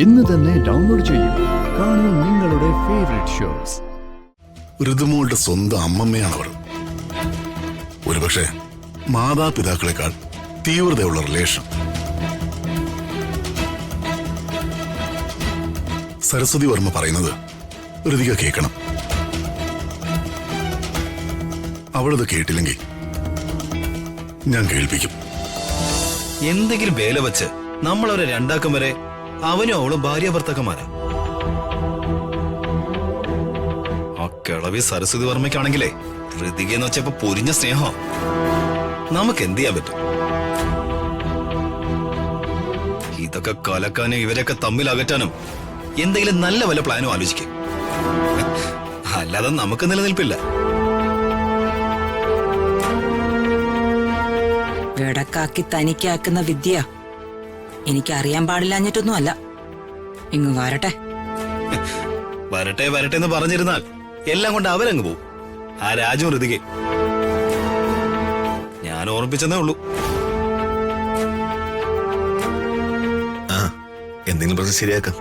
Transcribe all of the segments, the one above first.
ഇന്ന് തന്നെ ഡൗൺലോഡ് ചെയ്യൂ. കാണൂ നിങ്ങളുടെ ഫേവറേറ്റ് ഷോസ്. ഋതുമോളുടെ സ്വന്തം അമ്മമ്മയാണവർ. ഒരുപക്ഷെ മാതാപിതാക്കളെക്കാൾ തീവ്രതയുള്ള റിലേഷൻ. സരസ്വതി വർമ്മ പറയുന്നത് ഋതിക കേൾക്കണം. അവളത് കേട്ടില്ലെങ്കിൽ ഞാൻ കേൾപ്പിക്കും. എന്തെങ്കിലും വേല വെച്ച് നമ്മളവരെ രണ്ടാക്കും വരെ അവനും അവളും ഭാര്യ ഭർത്താക്കന്മാരാ. ആ കിളവി സരസ്വതി വർമ്മയ്ക്കാണെങ്കിലേ ഋതികയെന്ന് വെച്ചപ്പോ പൊരിഞ്ഞ സ്നേഹം. നമുക്ക് എന്ത് ചെയ്യാൻ പറ്റും? ഇതൊക്കെ കലക്കാനും ഇവരെയൊക്കെ തമ്മിൽ അകറ്റാനും എന്തെങ്കിലും നല്ല വല്ല പ്ലാനും ആലോചിക്കും. അല്ലാതെ നമുക്ക് നിലനിൽപ്പില്ല. വെടക്കാക്കി തനിക്കാക്കുന്ന വിദ്യ എനിക്കറിയാൻ പാടില്ലാഞ്ഞിട്ടൊന്നും അല്ല. ഇങ്ങ് വരട്ടെ. വരട്ടെ വരട്ടെ എന്ന് പറഞ്ഞിരുന്നാൽ എല്ലാം കൊണ്ട് അവരങ്ങ് പോവും. ആ രാജു ഋതികെ ഞാൻ ഓർമ്മിപ്പിച്ചെന്നേ ഉള്ളൂ. എന്തെങ്കിലും പ്രശ്നം ശരിയാക്കാം.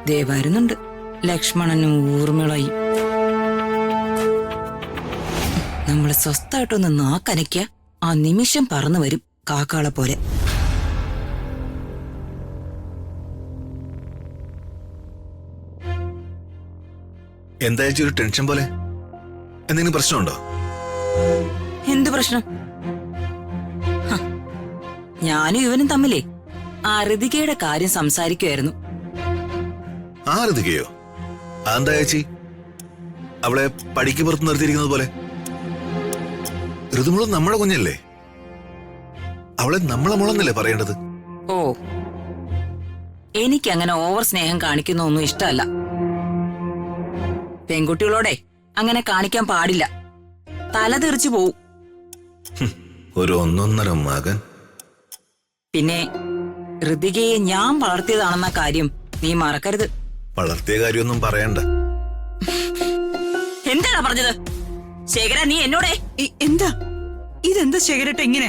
ദേ വരുന്നുണ്ട് ലക്ഷ്മണനും ഊർമിളയും. നമ്മള് സ്വസ്ഥായിട്ടൊന്ന് നാക്കനയ്ക്ക ആ നിമിഷം പറന്നു വരും കാക്കാളെ പോലെ. എന്തായാലും ഒരു ടെൻഷൻ പോലെ. എന്തെങ്കിലും പ്രശ്നമുണ്ടോ? എന്ത് പ്രശ്നം? ഞാനും ഇവനും തമ്മിലേ ആ ഋതികയുടെ കാര്യം സംസാരിക്കുമായിരുന്നു. ആ ഋതികയോ? അതെന്താ ചേച്ചി അവളെ പടിക്ക് പുറത്ത് നിർത്തിയിരിക്കുന്നത് പോലെ? ഋതുമുളം നമ്മുടെ കുഞ്ഞല്ലേ, അവളെ നമ്മളെ മുളന്നല്ലേ പറയേണ്ടത്? ഓ, എനിക്കങ്ങനെ ഓവർ സ്നേഹം കാണിക്കുന്നൊന്നും ഇഷ്ടമല്ല. പെൺകുട്ടികളോടെ അങ്ങനെ കാണിക്കാൻ പാടില്ല. തല തെറിച്ചു പോവും. ഒരു ഒന്നൊന്നര മകൻ. പിന്നെ ഋതികയെ ഞാൻ വളർത്തിയതാണെന്ന കാര്യം നീ മറക്കരുത്. വളർത്തിയ കാര്യമൊന്നും പറയണ്ട. എന്താണ് പറഞ്ഞത് ശേഖര? നീ എന്നോടെ എന്താ ഇതെന്താ ശേഖരട്ടെ ഇങ്ങനെ?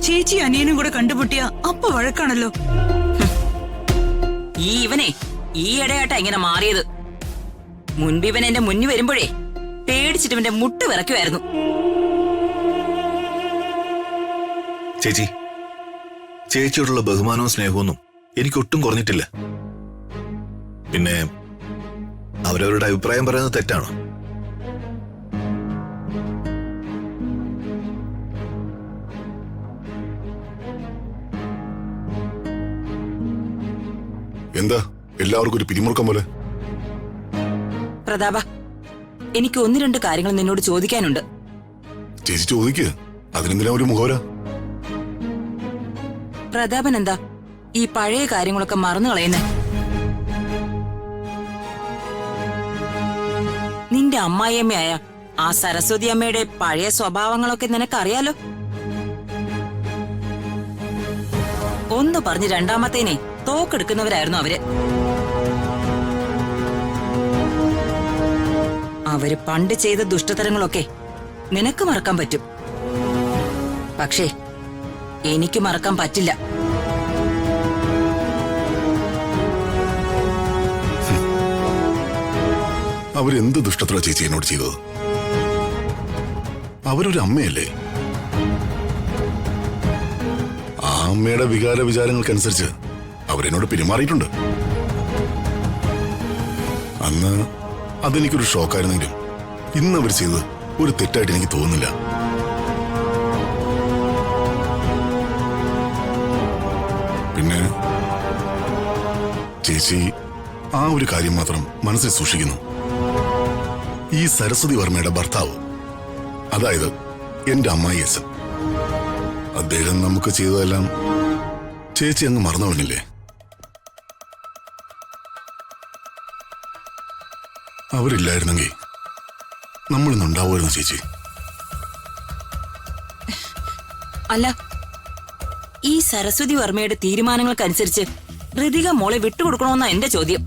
ചേച്ചി അനിയനും കൂടെ കണ്ടുപൊട്ടിയ അപ്പ വഴക്കാണല്ലോ. ഇവനെ ഈ ഇടയായിട്ടാ ഇങ്ങനെ മാറിയത്. മുൻപ് ഇവൻ എന്റെ മുന്നിൽ വരുമ്പോഴേ പേടിച്ചിട്ട് ഇവന്റെ മുട്ട് വിറയ്ക്കുമായിരുന്നു. ചേച്ചി, ചേച്ചിയോടുള്ള ബഹുമാനവും സ്നേഹമൊന്നും എനിക്കൊട്ടും കുറഞ്ഞിട്ടില്ല. പിന്നെ അവരവരുടെ അഭിപ്രായം പറയുന്നത് തെറ്റാണോ? എന്താ എല്ലാവർക്കും ഒരു പിരിമുറുക്കം പോലെ? പ്രതാപ, എനിക്ക് ഒന്ന് രണ്ട് കാര്യങ്ങൾ നിന്നോട് ചോദിക്കാനുണ്ട്. ചേച്ചി ചോദിക്ക്, അതിനെന്തിനാ ഒരു മുഖവര? പ്രതാപൻ എന്താ ഈ പഴയ കാര്യങ്ങളൊക്കെ മറന്നു കളയുന്നേ? നിന്റെ അമ്മായിയമ്മയായ ആ സരസ്വതി അമ്മയുടെ പഴയ സ്വഭാവങ്ങളൊക്കെ നിനക്കറിയാലോ. ഒന്ന് പറഞ്ഞ് രണ്ടാമത്തേനെ തോക്കെടുക്കുന്നവരായിരുന്നു അവര്. അവര് പണ്ട് ചെയ്ത ദുഷ്ടതരങ്ങളൊക്കെ നിനക്ക് മറക്കാൻ പറ്റും, പക്ഷേ എനിക്ക് മറക്കാൻ പറ്റില്ല. അവരെന്ത് ദുഷ്ടത്ര ചേച്ചി എന്നോട് ചെയ്തത്? അവരൊരു അമ്മയല്ലേ. ആ അമ്മയുടെ വികാര വിചാരങ്ങൾക്കനുസരിച്ച് അവരെന്നോട് പെരുമാറിയിട്ടുണ്ട്. അന്ന് അതെനിക്കൊരു ഷോക്കായിരുന്നെങ്കിലും ഇന്ന് അവർ ചെയ്തത് ഒരു തെറ്റായിട്ട് എനിക്ക് തോന്നുന്നില്ല. പിന്നെ ചേച്ചി ആ ഒരു കാര്യം മാത്രം മനസ്സിൽ സൂക്ഷിക്കുന്നു. ഈ സരസ്വതി വർമ്മയുടെ ഭർത്താവ്, അതായത് എന്റെ അമ്മായി അച്ഛൻ, അദ്ദേഹം നമുക്ക് ചെയ്തതെല്ലാം ചേച്ചി അങ്ങ് മറന്നു കളഞ്ഞില്ലേ? അവരില്ലായിരുന്നെങ്കിൽ നമ്മളിന്നുണ്ടാവുമായിരുന്നു ചേച്ചി. അല്ല, ഈ സരസ്വതി വർമ്മയുടെ തീരുമാനങ്ങൾക്കനുസരിച്ച് ഋതിക മോളെ വിട്ടുകൊടുക്കണമെന്നാ എന്റെ ചോദ്യം.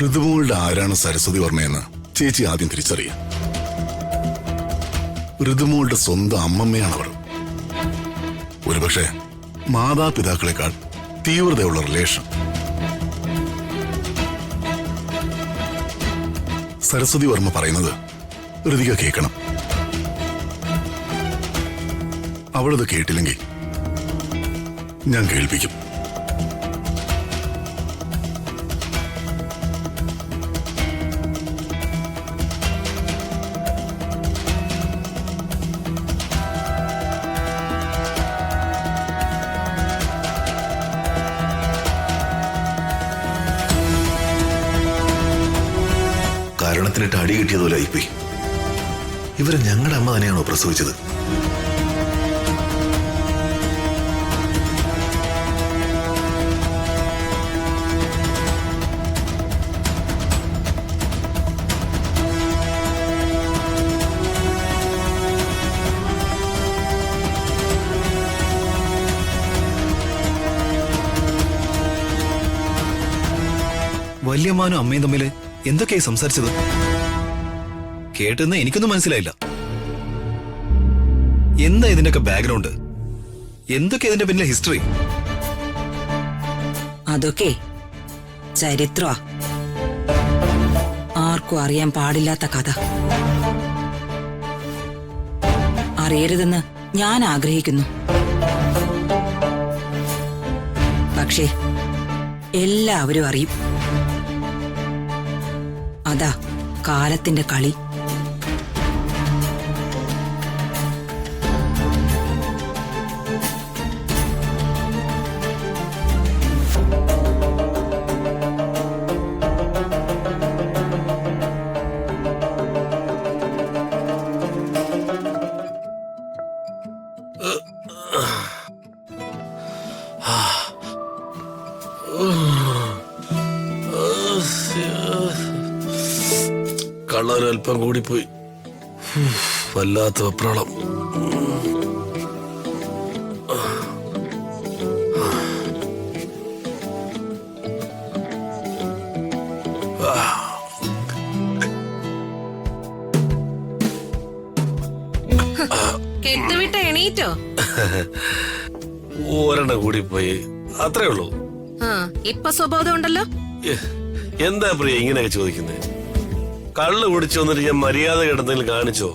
ഋതുമോളുടെ ആരാണ് സരസ്വതി വർമ്മയെന്ന് ചേച്ചി ആദ്യം തിരിച്ചറിയാം. ഋതുമോളുടെ സ്വന്തം അമ്മമ്മയാണവർ. ഒരുപക്ഷെ മാതാപിതാക്കളെക്കാൾ തീവ്രതയുള്ള റിലേഷൻ. സരസ്വതി വർമ്മ പറയുന്നത് ഋതിക കേൾക്കണം. അവളത് കേട്ടില്ലെങ്കിൽ ഞാൻ കേൾപ്പിക്കും. കാരണത്തിനിട്ട് അടി കിട്ടിയതുപോലെ ആയിപ്പോയി. ഇവരെ ഞങ്ങളുടെ അമ്മ തന്നെയാണോ പ്രസവിച്ചത്? വല്യമ്മാനും അമ്മയും തമ്മില് എന്തൊക്കെയായി സംസാരിച്ചത്? കേട്ടെന്ന് എനിക്കൊന്നും മനസ്സിലായില്ല. എന്താ ഇതിന്റെയൊക്കെ ബാക്ക്ഗ്രൗണ്ട്? എന്തൊക്കെയാ ഇതിന്റെ പിന്നിലെ ഹിസ്റ്ററി? അതൊക്കെ ചരിത്രമാ, ആർക്കും അറിയാൻ പാടില്ലാത്ത കഥ. അറിയരുതെന്ന് ഞാൻ ആഗ്രഹിക്കുന്നു. പക്ഷേ എല്ലാവരും അറിയും. അതാ കാലത്തിന്റെ കളി. കള്ളൊരൽപ്പം കൂടിപ്പോയി. വല്ലാത്ത വെപ്രാളം. കെട്ടുവിട്ട എണീറ്റോ? ഒരെണ്ണം കൂടിപ്പോയി, അത്രേ ഉള്ളൂ. ഇപ്പൊ സ്വബോധം ഉണ്ടല്ലോ. എന്താ പ്രിയ ഇങ്ങനെയൊക്കെ ചോദിക്കുന്നേ? കള്ള് കുടിച്ചു വന്നിട്ട് ഞാൻ മര്യാദ കിടന്നെങ്കിലും കാണിച്ചോ?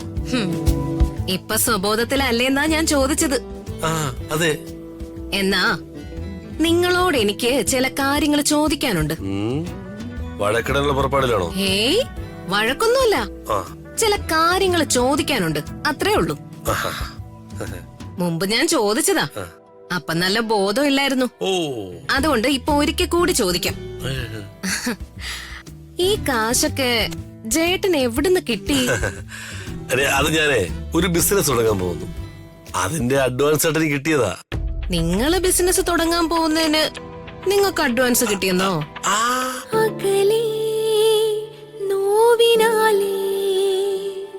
ഇപ്പൊ സ്വബോധത്തിലല്ലേന്നാ ഞാൻ ചോദിച്ചത്. ആ അതെ. എന്നാ നിങ്ങളോട് എനിക്ക് ചില കാര്യങ്ങൾ ചോദിക്കാനുണ്ട്. വഴക്കിടാനുള്ള പുറപ്പാടിലാണോ? ഏയ് വഴക്കൊന്നുമല്ല, ചില കാര്യങ്ങൾ ചോദിക്കാനുണ്ട്, അത്രേ ഉള്ളൂ. മുമ്പ് ഞാൻ ചോദിച്ചതാ, അപ്പൊ നല്ല ബോധം ഇല്ലായിരുന്നു. അതുകൊണ്ട് ഇപ്പൊ ഒരിക്കൽ കൂടി ചോദിക്കാം. ഈ കാശൊക്കെ ജേട്ടൻ എവിടുന്ന് കിട്ടി? അത് ഞാനേ ഒരു ബിസിനസ് തുടങ്ങാൻ പോകുന്നു, അതിന്റെ അഡ്വാൻസ് ആയിട്ട് എനിക്ക് കിട്ടിയതാ. നിങ്ങള് ബിസിനസ് തുടങ്ങാൻ പോകുന്നതിന് നിങ്ങൾക്ക് അഡ്വാൻസ് കിട്ടിയെന്നോ? നോവിനാലേ